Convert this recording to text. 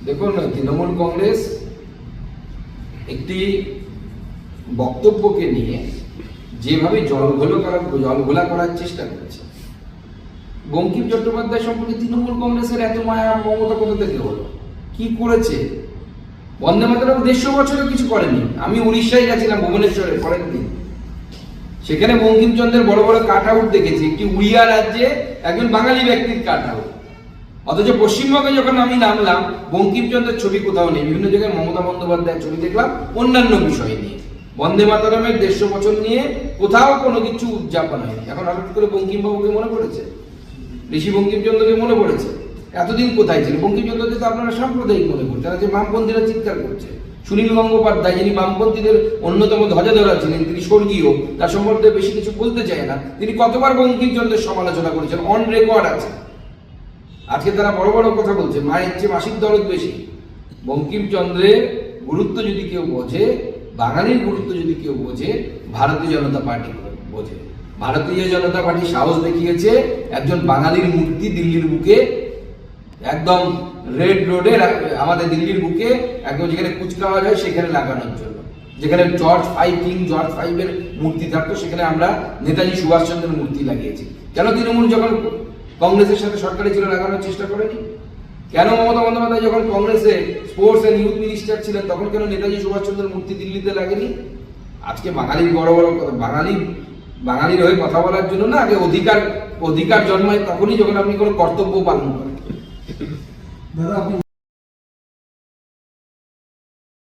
দেখুন, তৃণমূল কংগ্রেস একটি বক্তব্যকে নিয়ে যেভাবে জলঘোলা করার চেষ্টা করেছে। বঙ্কিম চট্টোপাধ্যায় সম্পর্কে তৃণমূল কংগ্রেসের এত মায়া মমতা কোথা থেকে হলো? কি করেছে? বন্দে মাতরম 150 বছরে কিছু করেনি। আমি উড়িষ্যায় গেছিলাম, ভুবনেশ্বরে পরের দিন, সেখানে বঙ্কিমচন্দ্রের বড় বড় কাট আউট দেখেছি। একটি উড়িয়া রাজ্যে একজন বাঙালি ব্যক্তির কাট আউট, অথচ পশ্চিমবঙ্গে যখন আমি নামলাম বঙ্কিমচন্দ্রের ছবি কোথাও নেই। বিভিন্ন জায়গায় মমতা বন্দ্যোপাধ্যায়ের ছবি দেখলাম অন্যান্য বিষয় নিয়ে। বন্দে মাতরমের 150 বছর নিয়ে কোথাও কোনো কিছু উদযাপন হয়নি। এখন হঠাৎ করে বঙ্কিমবাবুকে মনে পড়েছে, ঋষি বঙ্কিমচন্দ্রকে মনে পড়েছে। এতদিন কোথায় ছিল? বঙ্কিমচন্দ্রকে তো আপনারা সাম্প্রদায়িক মনে করছেন, যে বামপন্থীরা চিৎকার করছে। সুনীল গঙ্গোপাধ্যায়, যিনি বামপন্থীদের অন্যতম ধ্বজাধরা ছিলেন, তিনি স্বর্গীয়, তার সম্বন্ধে বেশি কিছু বলতে চায় না। তিনি কতবার বঙ্কিমচন্দ্রের সমালোচনা করেছেন, অন রেকর্ড আছে। আজকে তারা বড় বড় কথা বলছে, মায়ের চেয়ে মাসির দরদ বেশি। বঙ্কিমচন্দ্রের গুরুত্ব যদি কেউ বোঝে, বাঙালির গুরুত্ব যদি কেউ বোঝে, ভারতীয় জনতা পার্টি বোঝে। ভারতীয় জনতা পার্টি সাহস দেখিয়েছে একজন বাঙালির মূর্তি দিল্লির বুকে, একদম রেড রোডে, আমাদের দিল্লির বুকে, একদম যেখানে কুচকাওয়াজ হয় সেখানে লাগানোর জন্য। যেখানে কিং জর্জ ফাইভের মূর্তি থাকতো, সেখানে আমরা নেতাজি সুভাষচন্দ্রের মূর্তি লাগিয়েছি। কেন তৃণমূল যখন কংগ্রেসের সাথে সরকারি ছিল লাগানোর চেষ্টা করেনি? কেন মমতা বন্দ্যোপাধ্যায় যখন কংগ্রেসে স্পোর্টস এন্ড ইউথ মিনিস্টার ছিলেন তখন কেন নেতাজি সুভাষচন্দ্রের মূর্তি দিল্লিতে লাগেনি? আজকে বাঙালির বড় বড় কথা, বাঙালির হয়ে কথা বলার জন্য না, আগে অধিকার জন্মায় তখনই যখন আপনি কোনো কর্তব্য পালন করেন।